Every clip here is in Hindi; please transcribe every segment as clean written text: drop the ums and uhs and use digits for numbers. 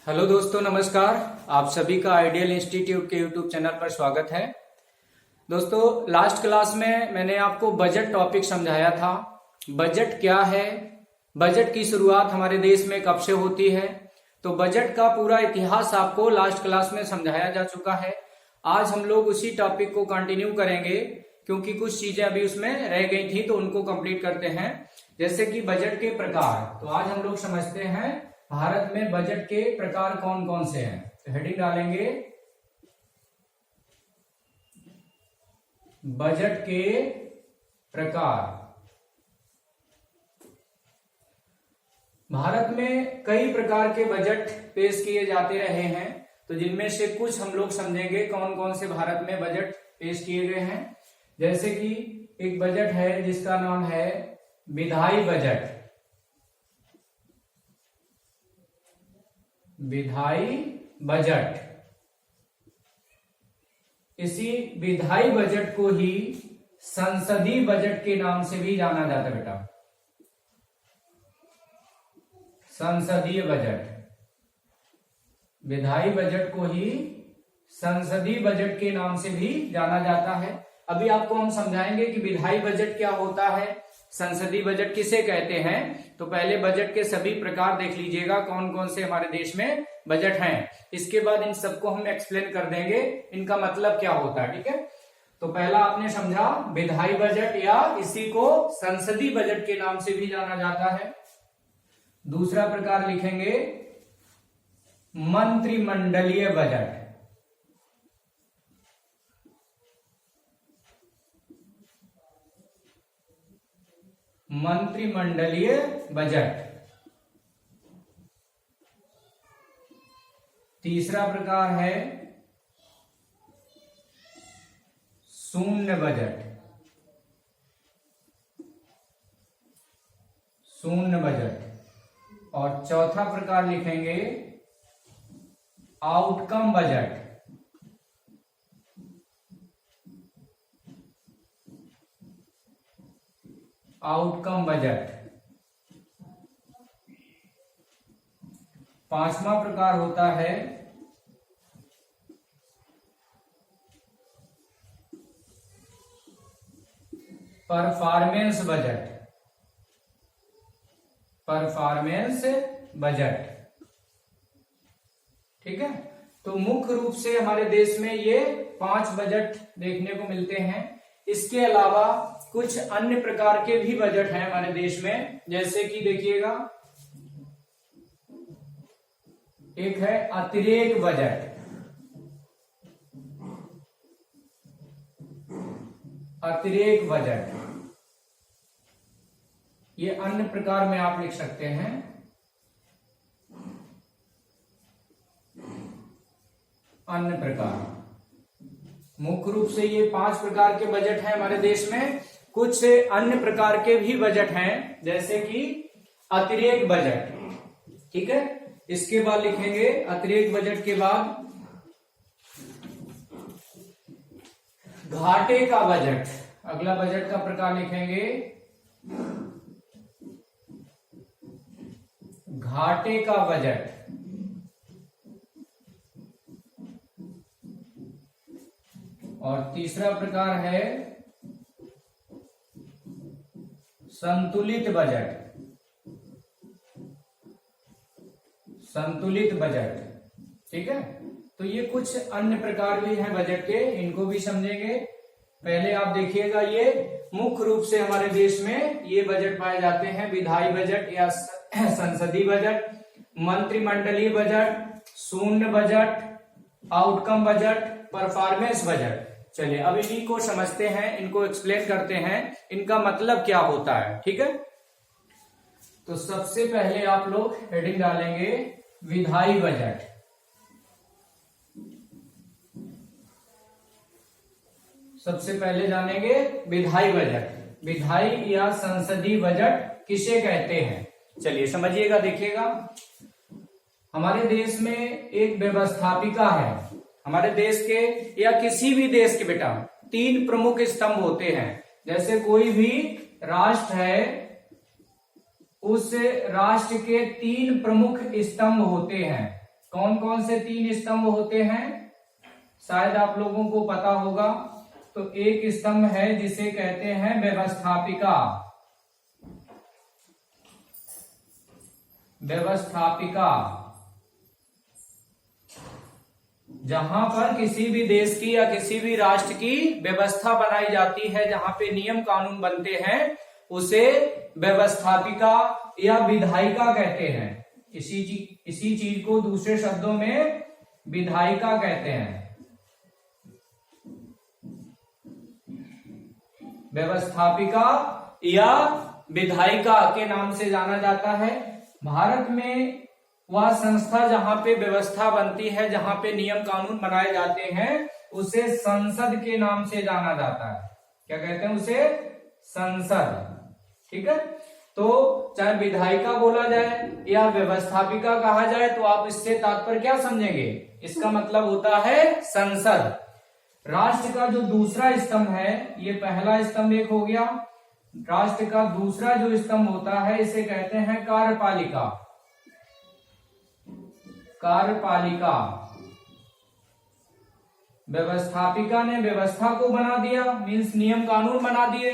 हेलो दोस्तों, नमस्कार। आप सभी का आइडियल इंस्टीट्यूट के यूट्यूब चैनल पर स्वागत है। दोस्तों, लास्ट क्लास में मैंने आपको बजट टॉपिक समझाया था। बजट क्या है, बजट की शुरुआत हमारे देश में कब से होती है, तो बजट का पूरा इतिहास आपको लास्ट क्लास में समझाया जा चुका है। आज हम लोग उसी टॉपिक को कंटिन्यू करेंगे, क्योंकि कुछ चीजें अभी उसमें रह गई थी, तो उनको कंप्लीट करते हैं। जैसे कि बजट के प्रकार, तो आज हम लोग समझते हैं भारत में बजट के प्रकार कौन कौन से हैं। तो हेडिंग डालेंगे बजट के प्रकार। भारत में कई प्रकार के बजट पेश किए जाते रहे हैं, तो जिनमें से कुछ हम लोग समझेंगे कौन कौन से भारत में बजट पेश किए गए हैं। जैसे कि एक बजट है जिसका नाम है विधायी बजट। विधायी बजट, इसी विधायी बजट को ही संसदीय बजट के नाम से भी जाना जाता है बेटा। संसदीय बजट, विधायी बजट को ही संसदीय बजट के नाम से भी जाना जाता है। अभी आपको हम समझाएंगे कि विधायी बजट क्या होता है, संसदीय बजट किसे कहते हैं। तो पहले बजट के सभी प्रकार देख लीजिएगा, कौन कौन से हमारे देश में बजट हैं। इसके बाद इन सबको हम एक्सप्लेन कर देंगे, इनका मतलब क्या होता है। ठीक है, तो पहला आपने समझा विधायी बजट, या इसी को संसदीय बजट के नाम से भी जाना जाता है। दूसरा प्रकार लिखेंगे मंत्रिमंडलीय बजट। मंत्रिमंडलीय बजट। तीसरा प्रकार है शून्य बजट। शून्य बजट। और चौथा प्रकार लिखेंगे आउटकम बजट। Outcome budget. पांचवा प्रकार होता है परफॉर्मेंस बजट। Performance budget. ठीक है, तो मुख्य रूप से हमारे देश में ये 5 बजट देखने को मिलते हैं। इसके अलावा कुछ अन्य प्रकार के भी बजट हैं हमारे देश में। जैसे कि देखिएगा, एक है अतिरेक बजट। अतिरेक बजट, ये अन्य प्रकार में आप लिख सकते हैं। अन्य प्रकार, मुख्य रूप से ये 5 प्रकार के बजट हैं हमारे देश में। कुछ अन्य प्रकार के भी बजट हैं, जैसे कि अतिरेक बजट। ठीक है, इसके बाद लिखेंगे अतिरेक बजट के बाद घाटे का बजट। अगला बजट का प्रकार लिखेंगे घाटे का बजट। और तीसरा प्रकार है संतुलित बजट। संतुलित बजट। ठीक है, तो ये कुछ अन्य प्रकार भी हैं बजट के, इनको भी समझेंगे। पहले आप देखिएगा, ये मुख्य रूप से हमारे देश में ये बजट पाए जाते हैं। विधायी बजट या संसदीय बजट, मंत्रिमंडलीय बजट, शून्य budget, outcome budget, performance budget. चलिए अब इन्हीं को समझते हैं, इनको एक्सप्लेन करते हैं, इनका मतलब क्या होता है। ठीक है, तो सबसे पहले आप लोग हेडिंग डालेंगे विधायी बजट। सबसे पहले जानेंगे विधायी बजट। विधायी या संसदीय बजट किसे कहते हैं, चलिए समझिएगा। देखिएगा, हमारे देश में एक व्यवस्थापिका है। हमारे देश के या किसी भी देश के बेटा 3 प्रमुख स्तंभ होते हैं। जैसे कोई भी राष्ट्र है, उस राष्ट्र के 3 प्रमुख स्तंभ होते हैं। कौन कौन से 3 स्तंभ होते हैं, शायद आप लोगों को पता होगा। तो एक स्तंभ है जिसे कहते हैं व्यवस्थापिका। व्यवस्थापिका, जहां पर किसी भी देश की या किसी भी राष्ट्र की व्यवस्था बनाई जाती है, जहां पे नियम कानून बनते हैं, उसे व्यवस्थापिका या विधायिका कहते हैं। इसी चीज को दूसरे शब्दों में विधायिका कहते हैं। व्यवस्थापिका या विधायिका के नाम से जाना जाता है। भारत में वह संस्था जहां पे व्यवस्था बनती है, जहां पे नियम कानून बनाए जाते हैं, उसे संसद के नाम से जाना जाता है। क्या कहते हैं उसे? संसद। ठीक है। तो चाहे विधायिका बोला जाए या व्यवस्थापिका कहा जाए, तो आप इससे तात्पर्य क्या समझेंगे? इसका मतलब होता है संसद। राष्ट्र का जो दूसरा स्तंभ है, ये पहला स्तंभ एक हो गया। राष्ट्र का दूसरा जो स्तंभ होता है, इसे कहते हैं कार्यपालिका। कार्यपालिका। व्यवस्थापिका ने व्यवस्था को बना दिया, मीन्स नियम कानून बना दिए,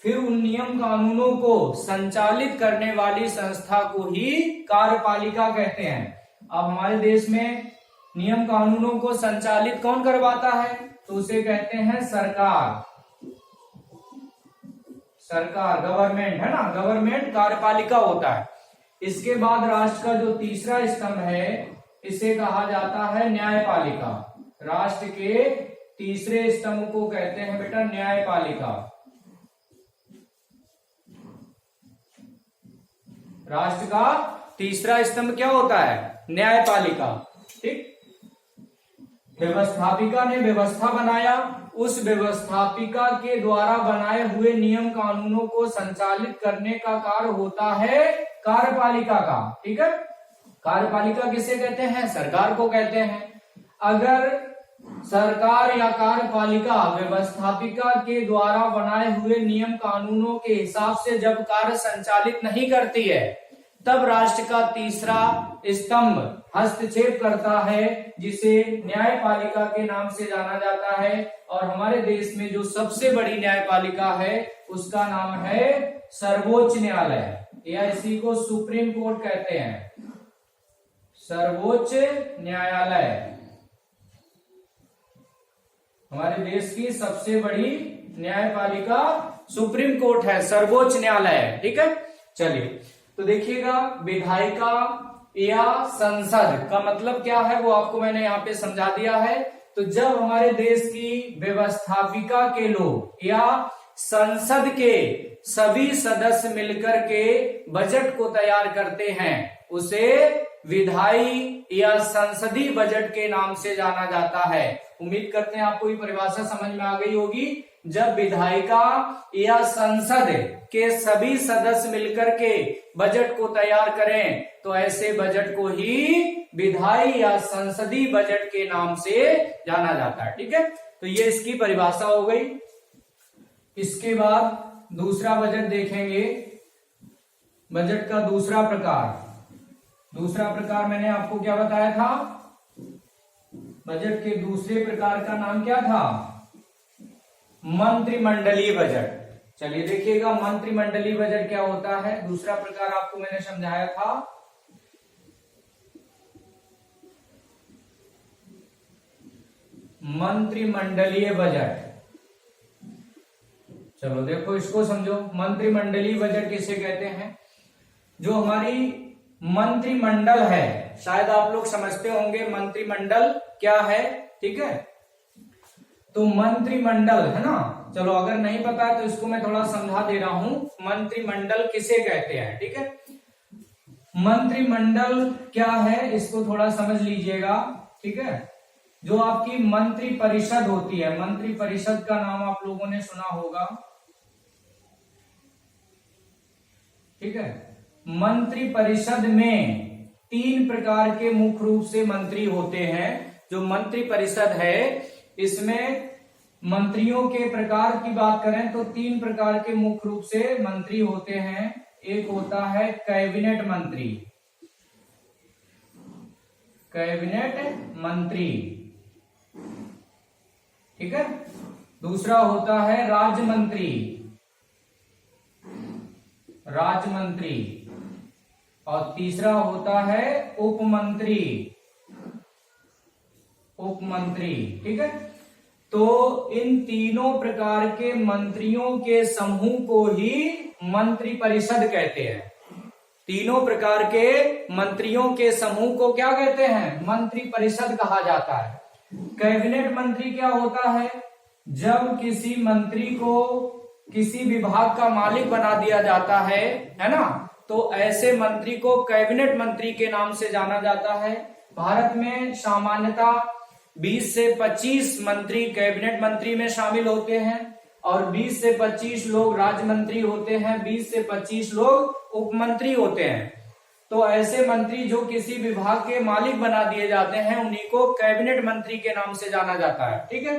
फिर उन नियम कानूनों को संचालित करने वाली संस्था को ही कार्यपालिका कहते हैं। अब हमारे देश में नियम कानूनों को संचालित कौन करवाता है? तो उसे कहते हैं सरकार। सरकार, गवर्नमेंट, है ना, गवर्नमेंट कार्यपालिका होता है। इसके बाद राष्ट्र का जो तीसरा स्तंभ है, इसे कहा जाता है न्यायपालिका। राष्ट्र के तीसरे स्तंभ को कहते हैं बेटा न्यायपालिका। राष्ट्र का तीसरा स्तंभ क्या होता है? न्यायपालिका। ठीक। व्यवस्थापिका ने व्यवस्था बनाया, उस व्यवस्थापिका के द्वारा बनाए हुए नियम कानूनों को संचालित करने का कार्य होता है कार्यपालिका का। ठीक है। कार्यपालिका किसे कहते हैं? सरकार को कहते हैं। अगर सरकार या कार्यपालिका व्यवस्थापिका के द्वारा बनाए हुए नियम कानूनों के हिसाब से जब कार्य संचालित नहीं करती है, तब राष्ट्र का तीसरा स्तंभ हस्तक्षेप करता है, जिसे न्यायपालिका के नाम से जाना जाता है। और हमारे देश में जो सबसे बड़ी न्यायपालिका है, उसका नाम है सर्वोच्च न्यायालय, या इसी को सुप्रीम कोर्ट कहते हैं। सर्वोच्च न्यायालय हमारे देश की सबसे बड़ी न्यायपालिका सुप्रीम कोर्ट है, सर्वोच्च न्यायालय है। ठीक है। चलिए, तो देखिएगा, विधायिका या संसद का मतलब क्या है वो आपको मैंने यहाँ पे समझा दिया है। तो जब हमारे देश की व्यवस्थापिका के लोग या संसद के सभी सदस्य मिलकर के बजट को तैयार करते हैं, उसे विधायी या संसदीय बजट के नाम से जाना जाता है। उम्मीद करते हैं आपको ये परिभाषा समझ में आ गई होगी। जब विधायिका या संसद के सभी सदस्य मिलकर के बजट को तैयार करें, तो ऐसे बजट को ही विधायी या संसदीय बजट के नाम से जाना जाता है। ठीक है। तो ये इसकी परिभाषा हो गई। इसके बाद दूसरा बजट देखेंगे। बजट का दूसरा प्रकार मैंने आपको क्या बताया था? बजट के दूसरे प्रकार का नाम क्या था? मंत्रिमंडलीय बजट। चलिए देखिएगा, मंत्रिमंडलीय बजट क्या होता है। दूसरा प्रकार आपको मैंने समझाया था। मंत्रिमंडलीय बजट। चलो देखो, इसको समझो। मंत्रिमंडलीय बजट किसे कहते हैं? जो हमारी मंत्रिमंडल है, शायद आप लोग समझते होंगे मंत्रिमंडल क्या है। ठीक है। तो मंत्रिमंडल है ना। चलो, अगर नहीं पता है तो इसको मैं थोड़ा समझा दे रहा हूं। मंत्रिमंडल किसे कहते हैं? ठीक है। मंत्रिमंडल क्या है, इसको थोड़ा समझ लीजिएगा। ठीक है। जो आपकी मंत्री परिषद होती है, मंत्री परिषद का नाम आप लोगों ने सुना होगा। ठीक है। मंत्री परिषद में 3 प्रकार के मुख्य रूप से मंत्री होते हैं। जो मंत्री परिषद है, इसमें मंत्रियों के प्रकार की बात करें तो 3 प्रकार के मुख्य रूप से मंत्री होते हैं। एक होता है कैबिनेट मंत्री। कैबिनेट मंत्री, ठीक है। दूसरा होता है राज्य मंत्री, राज्य मंत्री, और तीसरा होता है उप मंत्री, उप मंत्री, ठीक है। तो इन तीनों प्रकार के मंत्रियों के समूह को ही मंत्री परिषद कहते हैं। तीनों प्रकार के मंत्रियों के समूह को क्या कहते हैं? मंत्री परिषद कहा जाता है। कैबिनेट मंत्री क्या होता है? जब किसी मंत्री को किसी विभाग का मालिक बना दिया जाता है ना, तो ऐसे मंत्री को कैबिनेट मंत्री के नाम से जाना जाता है। भारत में सामान्यतः 20 से 25 मंत्री कैबिनेट मंत्री में शामिल होते हैं और 20 से 25 लोग राज्य मंत्री होते हैं, 20 से 25 लोग उप मंत्री होते हैं। तो ऐसे मंत्री जो किसी विभाग के मालिक बना दिए जाते हैं उन्हीं को कैबिनेट मंत्री के नाम से जाना जाता है, ठीक है।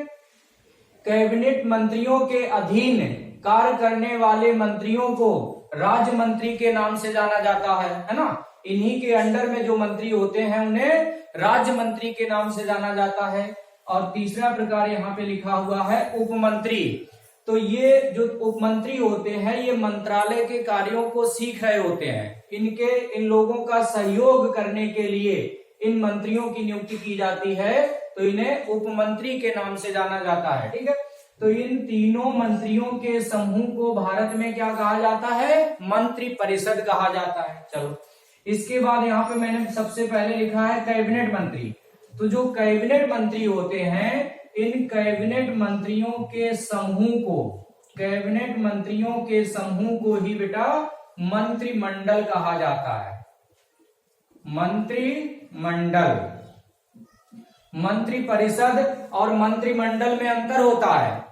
कैबिनेट मंत्रियों के अधीन कार्य करने वाले मंत्रियों को राज्य मंत्री के नाम से जाना जाता है ना। इन्हीं के अंडर में जो मंत्री होते हैं उन्हें राज्य मंत्री के नाम से जाना जाता है। और तीसरा प्रकार यहाँ पे लिखा हुआ है उप मंत्री। तो ये जो उप मंत्री होते हैं ये मंत्रालय के कार्यों को सीख रहे होते हैं। इन लोगों का सहयोग करने के लिए इन मंत्रियों की नियुक्ति की जाती है, तो इन्हें उप मंत्री के नाम से जाना जाता है, ठीक है। तो इन तीनों मंत्रियों के समूह को भारत में क्या कहा जाता है? मंत्री परिषद कहा जाता है। चलो, इसके बाद यहाँ पे मैंने सबसे पहले लिखा है कैबिनेट मंत्री। तो जो कैबिनेट मंत्री होते हैं, इन कैबिनेट मंत्रियों के समूह को, कैबिनेट मंत्रियों के समूह को ही बेटा मंत्रिमंडल कहा जाता है। मंत्रिमंडल, मंत्री परिषद और मंत्रिमंडल में अंतर होता है।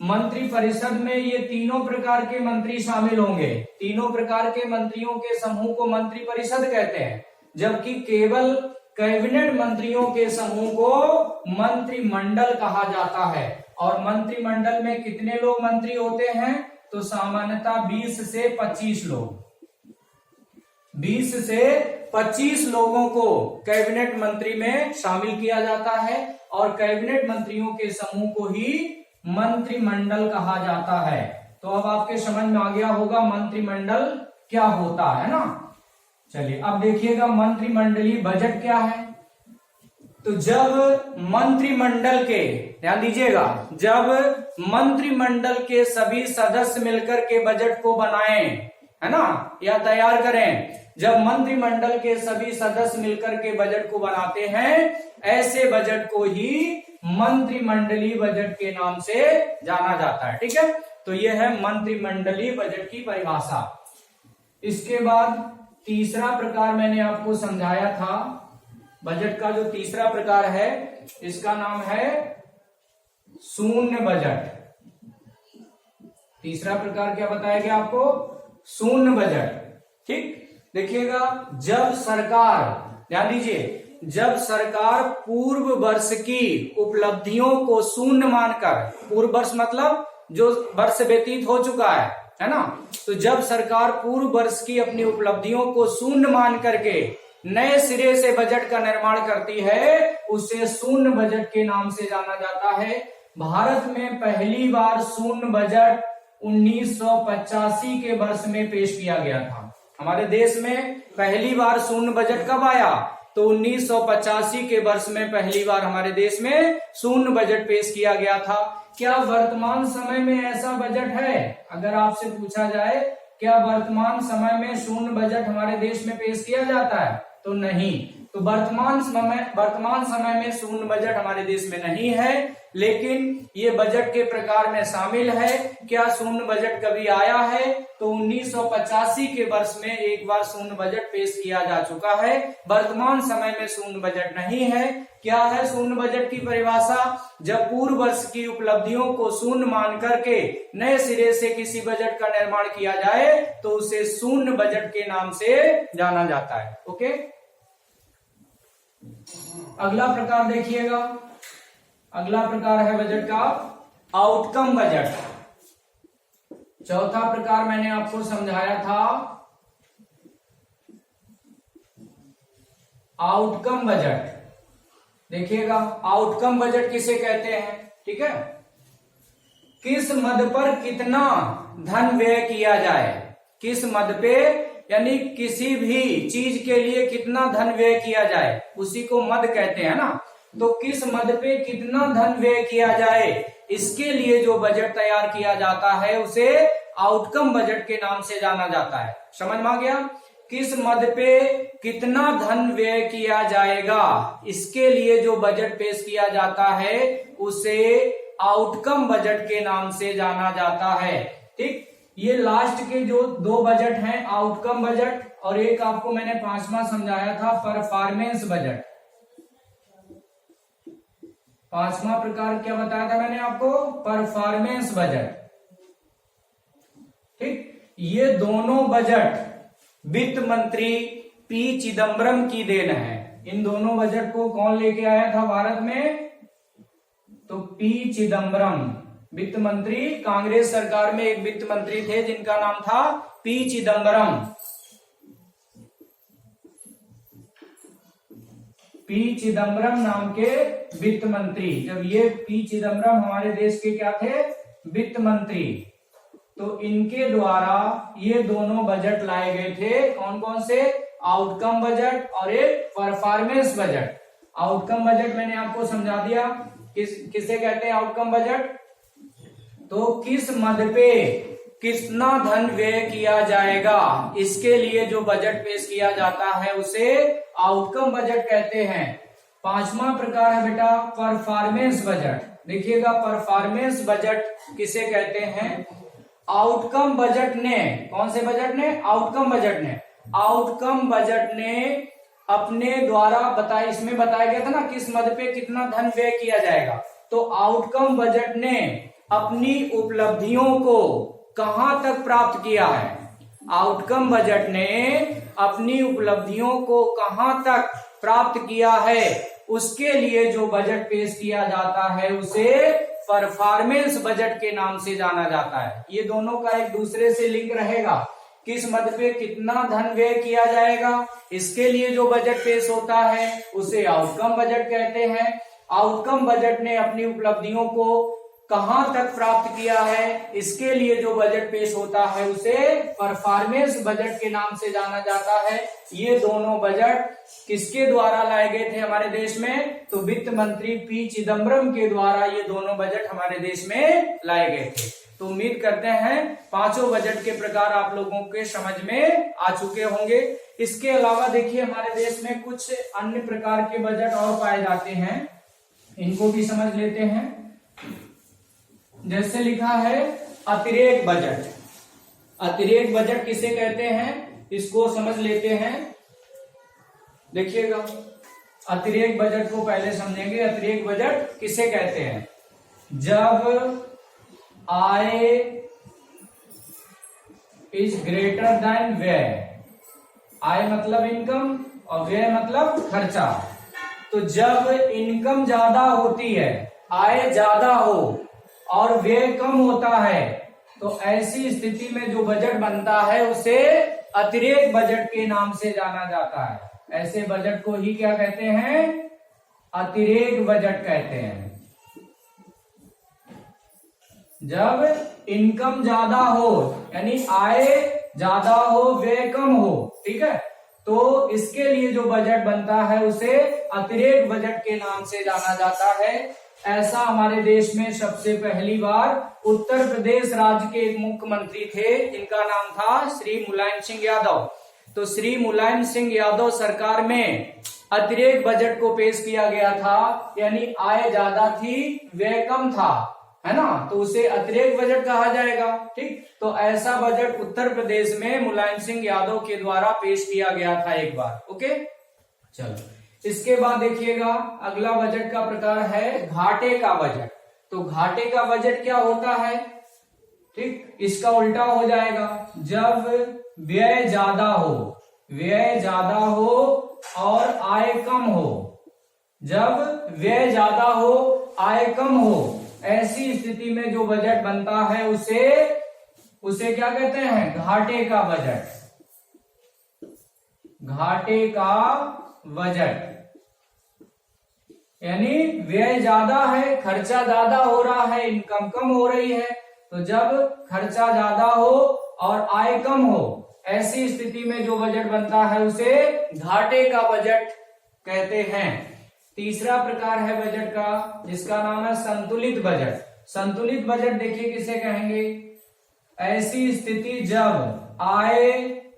मंत्री परिषद में ये तीनों प्रकार के मंत्री शामिल होंगे। तीनों प्रकार के मंत्रियों के समूह को मंत्री परिषद कहते हैं, जबकि केवल कैबिनेट मंत्रियों के समूह को मंत्रिमंडल कहा जाता है। और मंत्रिमंडल में कितने लोग मंत्री होते हैं? तो सामान्यतः 20 से 25 लोग, 20 से 25 लोगों को कैबिनेट मंत्री में शामिल किया जाता है और कैबिनेट मंत्रियों के समूह को ही मंत्रिमंडल कहा जाता है। तो अब आपके समझ में आ गया होगा मंत्रिमंडल क्या होता है ना। चलिए अब देखिएगा मंत्रिमंडलीय बजट क्या है। तो जब मंत्रिमंडल के, ध्यान दीजिएगा, जब मंत्रिमंडल के सभी सदस्य मिलकर के बजट को बनाएं, है ना, या तैयार करें, जब मंत्रिमंडल के सभी सदस्य मिलकर के बजट को बनाते हैं, ऐसे बजट को ही मंत्रिमंडलीय बजट के नाम से जाना जाता है, ठीक है। तो यह है मंत्रिमंडलीय बजट की परिभाषा। इसके बाद तीसरा प्रकार मैंने आपको समझाया था बजट का। जो तीसरा प्रकार है इसका नाम है शून्य बजट। तीसरा प्रकार क्या बताया गया आपको? शून्य बजट, ठीक। देखिएगा, जब सरकार, ध्यान दीजिए, जब सरकार पूर्व वर्ष की उपलब्धियों को शून्य मानकर, पूर्व वर्ष मतलब जो वर्ष व्यतीत हो चुका है ना, तो जब सरकार पूर्व वर्ष की अपनी उपलब्धियों को शून्य मान करके नए सिरे से बजट का निर्माण करती है, उसे शून्य बजट के नाम से जाना जाता है। भारत में पहली बार शून्य बजट 1985 के वर्ष में पेश किया गया था। हमारे देश में पहली बार शून्य बजट कब आया? तो 1985 के वर्ष में पहली बार हमारे देश में शून्य बजट पेश किया गया था। क्या वर्तमान समय में ऐसा बजट है? अगर आपसे पूछा जाए क्या वर्तमान समय में शून्य बजट हमारे देश में पेश किया जाता है? तो नहीं। तो वर्तमान समय में शून्य बजट हमारे देश में नहीं है, लेकिन ये बजट के प्रकार में शामिल है। क्या शून्य बजट कभी आया है? तो 1985 के वर्ष में एक बार शून्य बजट पेश किया जा चुका है। वर्तमान समय में शून्य बजट नहीं है। क्या है शून्य बजट की परिभाषा? जब पूर्व वर्ष की उपलब्धियों को शून्य मान करके नए सिरे से किसी बजट का निर्माण किया जाए तो उसे शून्य बजट के नाम से जाना जाता है। ओके, अगला प्रकार देखिएगा। अगला प्रकार है बजट का आउटकम बजट। चौथा प्रकार मैंने आपको समझाया था आउटकम बजट। देखिएगा आउटकम बजट किसे कहते हैं, ठीक है। किस मद पर कितना धन व्यय किया जाए, किस मद पे यानी किसी भी चीज के लिए कितना धन व्यय किया जाए उसी को मद कहते हैं ना। तो किस मद पे कितना धन व्यय किया जाए इसके लिए जो बजट तैयार किया जाता है उसे आउटकम बजट के नाम से जाना जाता है। समझ में आ गया। किस मद पे कितना धन व्यय किया जाएगा इसके लिए जो बजट पेश किया जाता है उसे आउटकम बजट के नाम से जाना जाता है। ठीक, ये लास्ट के जो दो बजट हैं आउटकम बजट और एक आपको मैंने पांचवा समझाया था परफॉर्मेंस बजट। पांचवा प्रकार क्या बताया था मैंने आपको, परफॉर्मेंस बजट। ठीक, ये दोनों बजट वित्त मंत्री पी चिदम्बरम की देन है। इन दोनों बजट को कौन लेके आया था भारत में, तो पी चिदम्बरम वित्त मंत्री, कांग्रेस सरकार में एक वित्त मंत्री थे जिनका नाम था पी चिदम्बरम। पी चिदम्बरम नाम के वित्त मंत्री, जब ये पी चिदम्बरम हमारे देश के क्या थे, वित्त मंत्री, तो इनके द्वारा ये दोनों बजट लाए गए थे। कौन कौन से, आउटकम बजट और एक परफॉर्मेंस बजट। आउटकम बजट मैंने आपको समझा दिया, किसे कहते हैं आउटकम बजट, तो किस मद पे कितना धन व्यय किया जाएगा इसके लिए जो बजट पेश किया जाता है उसे आउटकम बजट कहते हैं। पांचवा प्रकार है बेटा परफॉर्मेंस बजट। देखिएगा परफॉर्मेंस बजट किसे कहते हैं, आउटकम बजट ने, कौन से बजट ने, आउटकम बजट ने, आउटकम बजट ने अपने द्वारा बताया, इसमें बताया गया था ना किस मद पे कितना धन व्यय किया जाएगा, तो आउटकम बजट ने अपनी उपलब्धियों को कहां तक प्राप्त किया है, आउटकम बजट ने अपनी उपलब्धियों को कहां तक प्राप्त किया है उसके लिए जो बजट पेश किया जाता है उसे परफॉर्मेंस बजट के नाम से जाना जाता है। ये दोनों का एक दूसरे से लिंक रहेगा, किस मद पे कितना धन व्यय किया जाएगा इसके लिए जो बजट पेश होता है उसे आउटकम बजट कहते हैं। आउटकम बजट ने अपनी उपलब्धियों को कहां तक प्राप्त किया है इसके लिए जो बजट पेश होता है उसे परफॉर्मेंस बजट के नाम से जाना जाता है। ये दोनों बजट किसके द्वारा लाए गए थे हमारे देश में, तो वित्त मंत्री पी चिदम्बरम के द्वारा ये दोनों बजट हमारे देश में लाए गए थे। तो उम्मीद करते हैं पांचों बजट के प्रकार आप लोगों के समझ में आ चुके होंगे। इसके अलावा देखिए हमारे देश में कुछ अन्य प्रकार के बजट और पाए जाते हैं, इनको भी समझ लेते हैं। जैसे लिखा है अतिरेक बजट। अतिरेक बजट किसे कहते हैं इसको समझ लेते हैं। देखिएगा अतिरेक बजट को पहले समझेंगे। अतिरेक बजट किसे कहते हैं, जब आय इज ग्रेटर देन व्यय, आय मतलब इनकम और व्यय मतलब खर्चा, तो जब इनकम ज्यादा होती है, आय ज्यादा हो और व्यय कम होता है, तो ऐसी स्थिति में जो बजट बनता है उसे अतिरेक बजट के नाम से जाना जाता है। ऐसे बजट को ही क्या कहते हैं, अतिरेक बजट कहते हैं। जब इनकम ज्यादा हो यानी आय ज्यादा हो व्यय कम हो, ठीक है, तो इसके लिए जो बजट बनता है उसे अतिरेक बजट के नाम से जाना जाता है। ऐसा हमारे देश में सबसे पहली बार उत्तर प्रदेश राज्य के एक मुख्यमंत्री थे जिनका नाम था श्री मुलायम सिंह यादव। तो श्री मुलायम सिंह यादव सरकार में अतिरेक बजट को पेश किया गया था, यानी आय ज्यादा थी व्यय कम था, है ना, तो उसे अतिरेक बजट कहा जाएगा। ठीक, तो ऐसा बजट उत्तर प्रदेश में मुलायम सिंह यादव के द्वारा पेश किया गया था एक बार। ओके, चलो इसके बाद देखिएगा अगला बजट का प्रकार है घाटे का बजट। तो घाटे का बजट क्या होता है, ठीक, इसका उल्टा हो जाएगा। जब व्यय ज्यादा हो, व्यय ज्यादा हो और आय कम हो, जब व्यय ज्यादा हो आय कम हो, ऐसी स्थिति में जो बजट बनता है उसे क्या कहते हैं, घाटे का बजट। घाटे का बजट यानी व्यय ज्यादा है, खर्चा ज्यादा हो रहा है, इनकम कम हो रही है। तो जब खर्चा ज्यादा हो और आय कम हो, ऐसी स्थिति में जो बजट बनता है उसे घाटे का बजट कहते हैं। तीसरा प्रकार है बजट का, जिसका नाम है संतुलित बजट। संतुलित बजट देखिए किसे कहेंगे, ऐसी स्थिति जब आय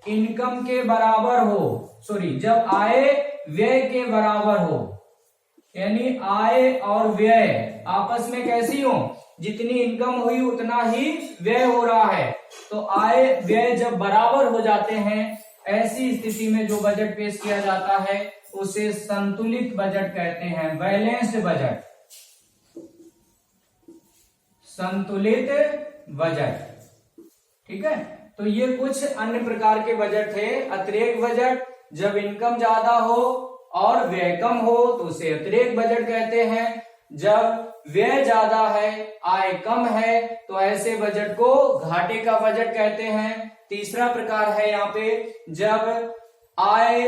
इनकम के बराबर हो, जब आय व्यय के बराबर हो, यानी आय और व्यय आपस में कैसी हो, जितनी इनकम हुई उतना ही व्यय हो रहा है। तो आय व्यय जब बराबर हो जाते हैं, ऐसी स्थिति में जो बजट पेश किया जाता है उसे संतुलित बजट कहते हैं, बैलेंस्ड बजट, संतुलित बजट। ठीक है, तो ये कुछ अन्य प्रकार के बजट थे। अतिरेक बजट, जब इनकम ज्यादा हो और व्यय कम हो तो उसे अतिरेक बजट कहते हैं। जब व्यय ज्यादा है, आय कम है, तो ऐसे बजट को घाटे का बजट कहते हैं। तीसरा प्रकार है यहाँ पे, जब आय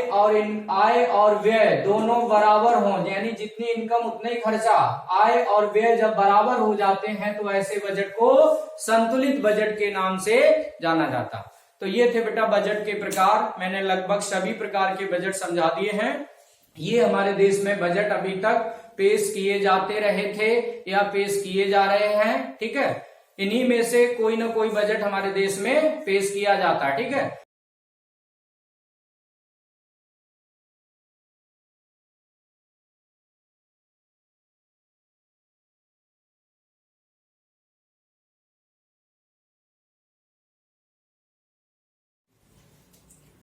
और व्यय दोनों बराबर हों, यानी जितनी इनकम उतना ही खर्चा, आय और व्यय जब बराबर हो जाते हैं तो ऐसे बजट को संतुलित बजट के नाम से जाना जाता। तो ये थे बेटा बजट के प्रकार। मैंने लगभग सभी प्रकार के बजट समझा दिए हैं। ये हमारे देश में बजट अभी तक पेश किए जाते रहे थे या पेश किए जा रहे हैं। ठीक है, इन्हीं में से कोई ना कोई बजट हमारे देश में पेश किया जाता है। ठीक है।